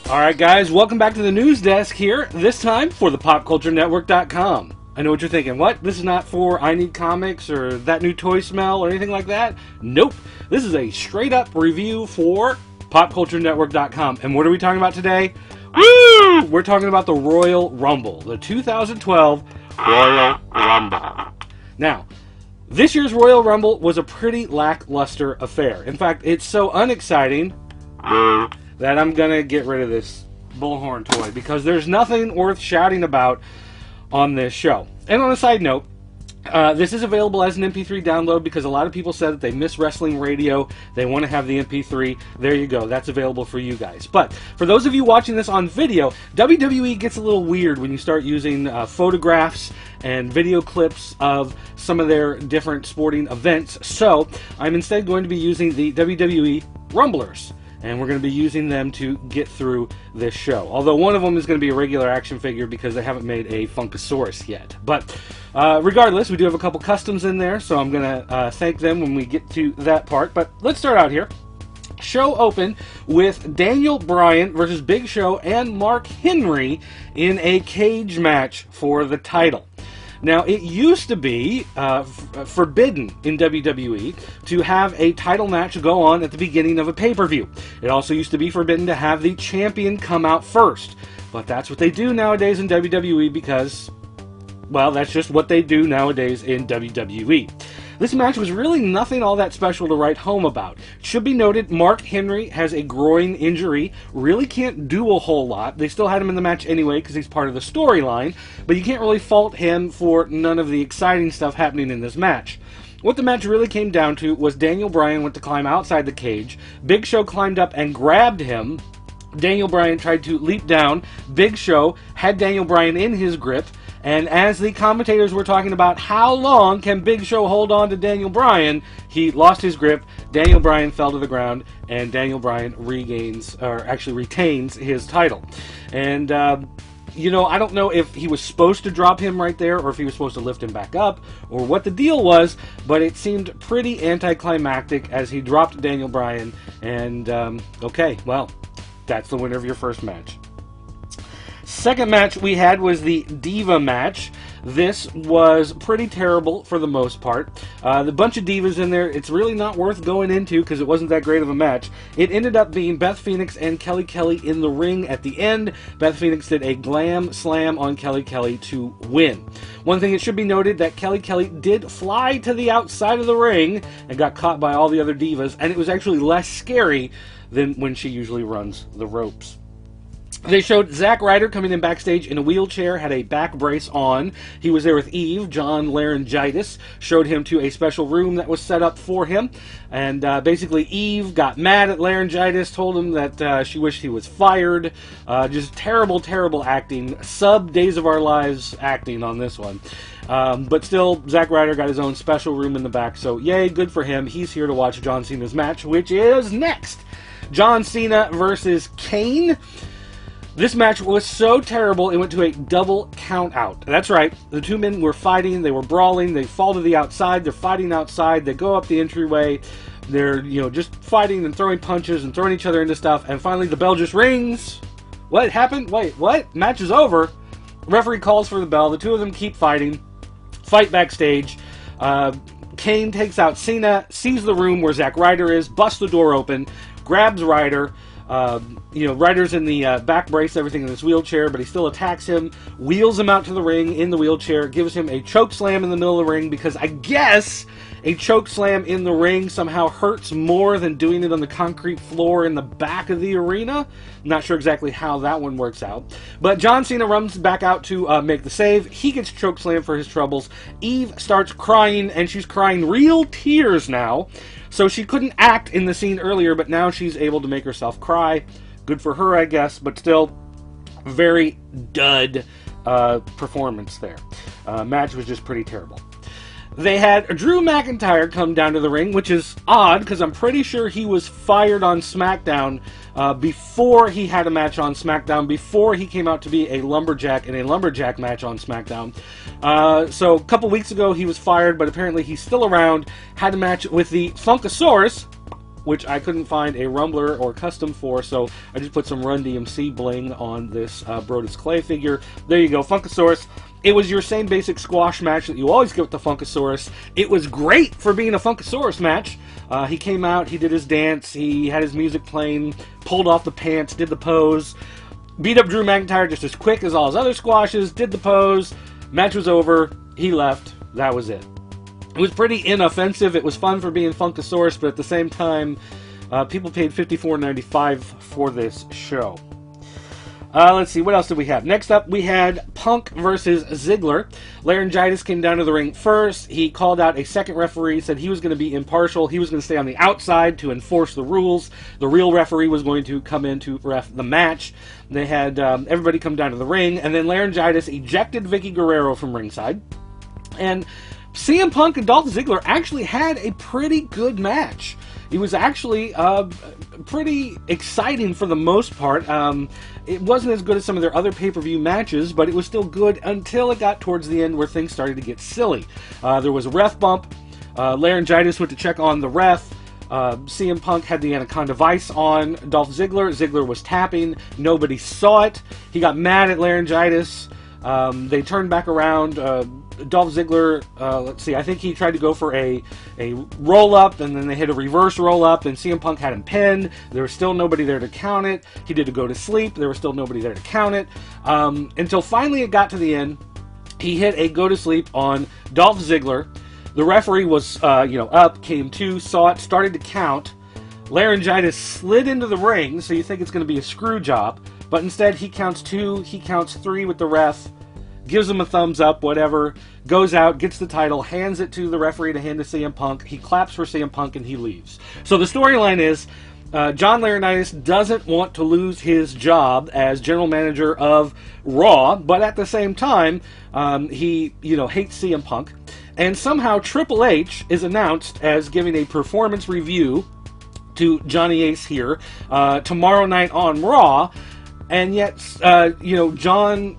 Alright guys, welcome back to the news desk here, this time for the PopCultureNetwork.com. I know what you're thinking, what? This is not for I Need Comics or That New Toy Smell or anything like that? Nope. This is a straight up review for PopCultureNetwork.com. And what are we talking about today? Woo! We're talking about the Royal Rumble, the 2012 Royal Rumble. Now, this year's Royal Rumble was a pretty lackluster affair. In fact, it's so unexciting that I'm going to get rid of this bullhorn toy because there's nothing worth shouting about on this show. And on a side note, this is available as an MP3 download because a lot of people said that they miss wrestling radio. They want to have the MP3. There you go. That's available for you guys. But for those of you watching this on video, WWE gets a little weird when you start using photographs and video clips of some of their different sporting events. So I'm instead going to be using the WWE Rumblers. And we're going to be using them to get through this show. Although one of them is going to be a regular action figure because they haven't made a Funkasaurus yet. But regardless, we do have a couple customs in there, so I'm going to thank them when we get to that part. But let's start out here. Show open with Daniel Bryan versus Big Show and Mark Henry in a cage match for the title. Now, it used to be forbidden in WWE to have a title match go on at the beginning of a pay-per-view. It also used to be forbidden to have the champion come out first. But that's what they do nowadays in WWE because, well, that's just what they do nowadays in WWE. This match was really nothing all that special to write home about. It should be noted, Mark Henry has a groin injury, really can't do a whole lot. They still had him in the match anyway because he's part of the storyline, but you can't really fault him for none of the exciting stuff happening in this match. What the match really came down to was Daniel Bryan went to climb outside the cage, Big Show climbed up and grabbed him, Daniel Bryan tried to leap down, Big Show had Daniel Bryan in his grip, and as the commentators were talking about how long can Big Show hold on to Daniel Bryan, he lost his grip, Daniel Bryan fell to the ground, and Daniel Bryan retains his title. And, you know, I don't know if he was supposed to drop him right there or if he was supposed to lift him back up or what the deal was, but it seemed pretty anticlimactic as he dropped Daniel Bryan. And, okay, well, that's the winner of your first match. Second match we had was the Diva match. This was pretty terrible for the most part. The bunch of divas in there, it's really not worth going into because it wasn't that great of a match. It ended up being Beth Phoenix and Kelly Kelly in the ring at the end. Beth Phoenix did a glam slam on Kelly Kelly to win. One thing it should be noted that Kelly Kelly did fly to the outside of the ring and got caught by all the other divas, and it was actually less scary than when she usually runs the ropes. They showed Zack Ryder coming in backstage in a wheelchair, had a back brace on. He was there with Eve. John Laryngitis showed him to a special room that was set up for him. And basically Eve got mad at Laryngitis, told him that she wished he was fired. Just terrible, terrible acting. Sub Days of Our Lives acting on this one. But still, Zack Ryder got his own special room in the back. So yay, good for him. He's here to watch John Cena's match, which is next. John Cena versus Kane. This match was so terrible, it went to a double count out. That's right, the two men were fighting, they were brawling, they fall to the outside, they're fighting outside, they go up the entryway, they're, just fighting and throwing punches and throwing each other into stuff, and finally the bell just rings. What happened? Wait, what? Match is over. Referee calls for the bell, the two of them keep fighting, fight backstage. Kane takes out Cena, sees the room where Zack Ryder is, busts the door open, grabs Ryder. Ryder's in the back brace, everything in this wheelchair, but he still attacks him, wheels him out to the ring in the wheelchair, gives him a choke slam in the middle of the ring, because I guess a choke slam in the ring somehow hurts more than doing it on the concrete floor in the back of the arena. Not sure exactly how that one works out. But John Cena runs back out to make the save. He gets choke slam for his troubles. Eve starts crying, and she's crying real tears now. So she couldn't act in the scene earlier, but now she's able to make herself cry. Good for her, I guess, but still very dud performance there. Match was just pretty terrible. They had Drew McIntyre come down to the ring, which is odd because I'm pretty sure he was fired on SmackDown before he had a match on SmackDown, before he came out to be a lumberjack in a lumberjack match on SmackDown. So a couple weeks ago he was fired, but apparently he's still around. Had a match with the Funkasaurus, which I couldn't find a Rumbler or custom for, so I just put some Run DMC bling on this Brodus Clay figure. There you go, Funkasaurus. It was your same basic squash match that you always get with the Funkasaurus. It was great for being a Funkasaurus match. He came out, he did his dance, he had his music playing, pulled off the pants, did the pose, beat up Drew McIntyre just as quick as all his other squashes, did the pose, match was over, he left, that was it. It was pretty inoffensive, it was fun for being Funkasaurus, but at the same time, people paid $54.95 for this show. Let's see, what else did we have? Next up, we had Punk versus Ziggler. Laryngitis came down to the ring first. He called out a second referee, said he was going to be impartial. He was going to stay on the outside to enforce the rules. The real referee was going to come in to ref the match. They had everybody come down to the ring, and then Laryngitis ejected Vicky Guerrero from ringside. And CM Punk and Dolph Ziggler actually had a pretty good match. It was actually pretty exciting for the most part. It wasn't as good as some of their other pay-per-view matches, but it was still good until it got towards the end where things started to get silly. There was a ref bump. Laryngitis went to check on the ref. CM Punk had the Anaconda Vice on Dolph Ziggler. Ziggler was tapping. Nobody saw it. He got mad at Laryngitis. They turned back around. Dolph Ziggler, let's see, I think he tried to go for a roll-up, and then they hit a reverse roll-up, and CM Punk had him pinned. There was still nobody there to count it. He did a go to sleep. There was still nobody there to count it. Until finally it got to the end. He hit a go to sleep on Dolph Ziggler. The referee was, up, came to, saw it, started to count. Laryngitis slid into the ring, so you think it's going to be a screw job, but instead he counts 2, he counts 3 with the ref, gives him a thumbs up, whatever, goes out, gets the title, hands it to the referee to hand to CM Punk. He claps for CM Punk and he leaves. So the storyline is John Laurinaitis doesn't want to lose his job as general manager of Raw, but at the same time, he hates CM Punk. And somehow Triple H is announced as giving a performance review to Johnny Ace here tomorrow night on Raw, and yet John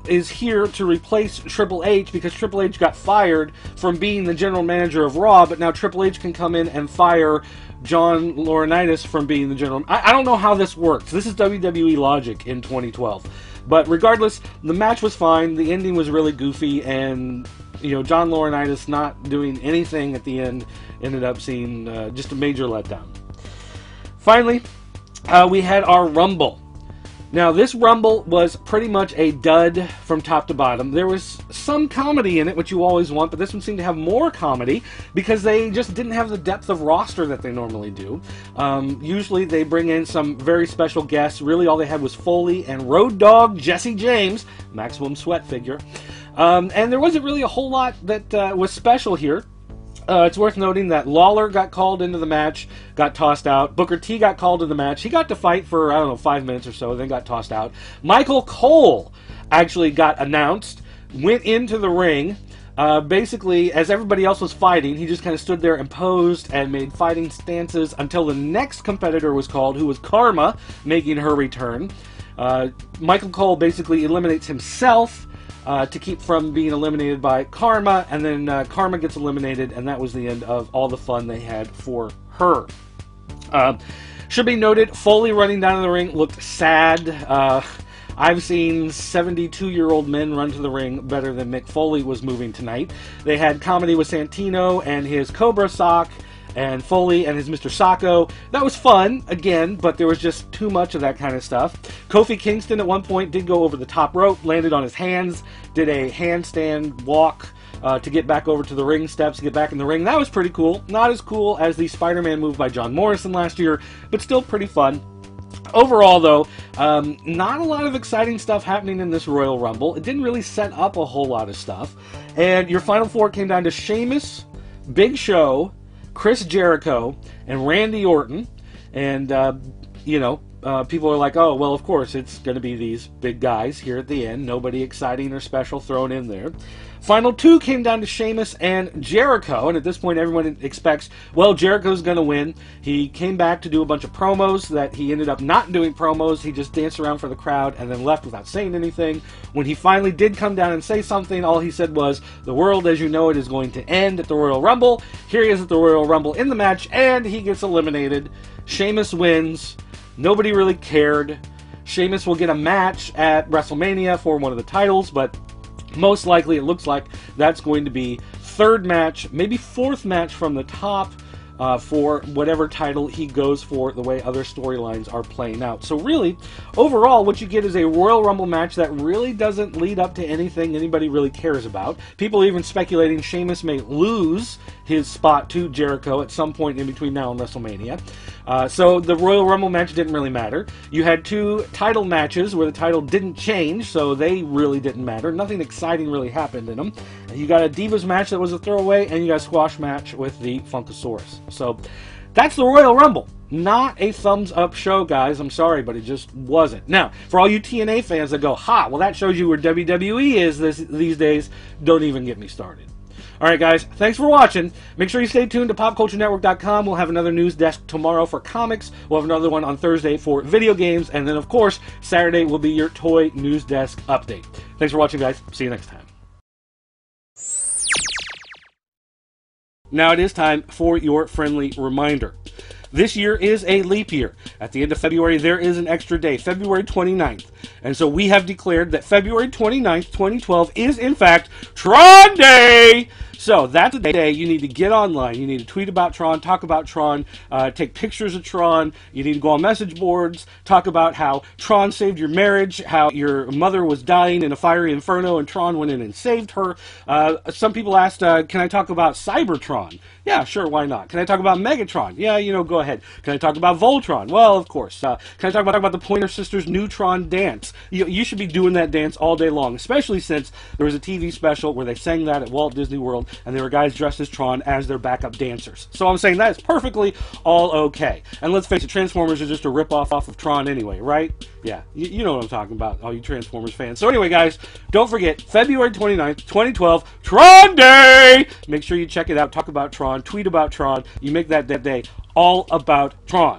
is here to replace Triple H because Triple H got fired from being the general manager of Raw, but now Triple H can come in and fire John Laurinaitis from being the general. I don't know how this works. This is WWE logic in 2012. But regardless, the match was fine. The ending was really goofy, and John Laurinaitis not doing anything at the end ended up seeing just a major letdown. Finally, we had our Rumble. Now, this Rumble was pretty much a dud from top to bottom. There was some comedy in it, which you always want, but this one seemed to have more comedy because they just didn't have the depth of roster that they normally do. Usually they bring in some very special guests. Really, all they had was Foley and Road Dogg Jesse James, Maximum Sweat figure. And there wasn't really a whole lot that was special here. It's worth noting that Lawler got called into the match, got tossed out. Booker T got called to the match. He got to fight for, 5 minutes or so, then got tossed out. Michael Cole actually got announced, went into the ring. Basically, as everybody else was fighting, he just kind of stood there and posed and made fighting stances until the next competitor was called, who was Karma, making her return. Michael Cole basically eliminates himself to keep from being eliminated by Karma, and then Karma gets eliminated, and that was the end of all the fun they had for her. Should be noted, Foley running down in the ring looked sad. I've seen 72-year-old men run to the ring better than Mick Foley was moving tonight. They had comedy with Santino and his Cobra Sock, and Foley and his Mr. Sacco. That was fun, again, but there was just too much of that kind of stuff. Kofi Kingston at one point did go over the top rope, landed on his hands, did a handstand walk to get back over to the ring steps, to get back in the ring. That was pretty cool. Not as cool as the Spider-Man move by John Morrison last year, but still pretty fun. Overall, though, not a lot of exciting stuff happening in this Royal Rumble. It didn't really set up a whole lot of stuff. And your Final Four came down to Sheamus, Big Show, Chris Jericho, and Randy Orton. And, people are like, oh, well, of course, it's going to be these big guys here at the end. Nobody exciting or special thrown in there. Final two came down to Sheamus and Jericho, and at this point everyone expects, well, Jericho's going to win. He came back to do a bunch of promos that he ended up not doing promos. He just danced around for the crowd and then left without saying anything. When he finally did come down and say something, all he said was, the world as you know it is going to end at the Royal Rumble. Here he is at the Royal Rumble in the match, and he gets eliminated. Sheamus wins. Nobody really cared. Sheamus will get a match at WrestleMania for one of the titles, but most likely, it looks like that's going to be third match, maybe fourth match from the top for whatever title he goes for, the way other storylines are playing out. So really, overall, what you get is a Royal Rumble match that really doesn't lead up to anything anybody really cares about. People are even speculating Sheamus may lose his spot to Jericho at some point in between now and WrestleMania. So the Royal Rumble match didn't really matter. You had two title matches where the title didn't change, so they really didn't matter. Nothing exciting really happened in them. You got a Divas match that was a throwaway, and you got a squash match with the Funkasaurus. So that's the Royal Rumble. Not a thumbs-up show, guys. I'm sorry, but it just wasn't. Now, for all you TNA fans that go, ha, well, that shows you where WWE is these days, don't even get me started. Alright guys, thanks for watching. Make sure you stay tuned to PopCultureNetwork.com. We'll have another news desk tomorrow for comics. We'll have another one on Thursday for video games. And then, of course, Saturday will be your toy news desk update. Thanks for watching, guys. See you next time. Now it is time for your friendly reminder. This year is a leap year. At the end of February, there is an extra day, February 29th. And so we have declared that February 29th, 2012 is, in fact, Tron Day! So that's the day you need to get online. You need to tweet about Tron, talk about Tron, take pictures of Tron. You need to go on message boards, talk about how Tron saved your marriage, how your mother was dying in a fiery inferno and Tron went in and saved her. Some people asked, can I talk about Cybertron? Yeah, sure, why not? Can I talk about Megatron? Yeah, go ahead. Can I talk about Voltron? Well, of course. Can I talk about the Pointer Sisters' new Tron dance? You should be doing that dance all day long, especially since there was a TV special where they sang that at Walt Disney World, and there were guys dressed as Tron as their backup dancers. So I'm saying that is perfectly all okay. And let's face it, Transformers are just a rip-off of Tron anyway, right? Yeah, you know what I'm talking about, all you Transformers fans. So anyway, guys, don't forget, February 29th, 2012, Tron Day! Make sure you check it out, talk about Tron, tweet about Tron. You make that day all about Tron.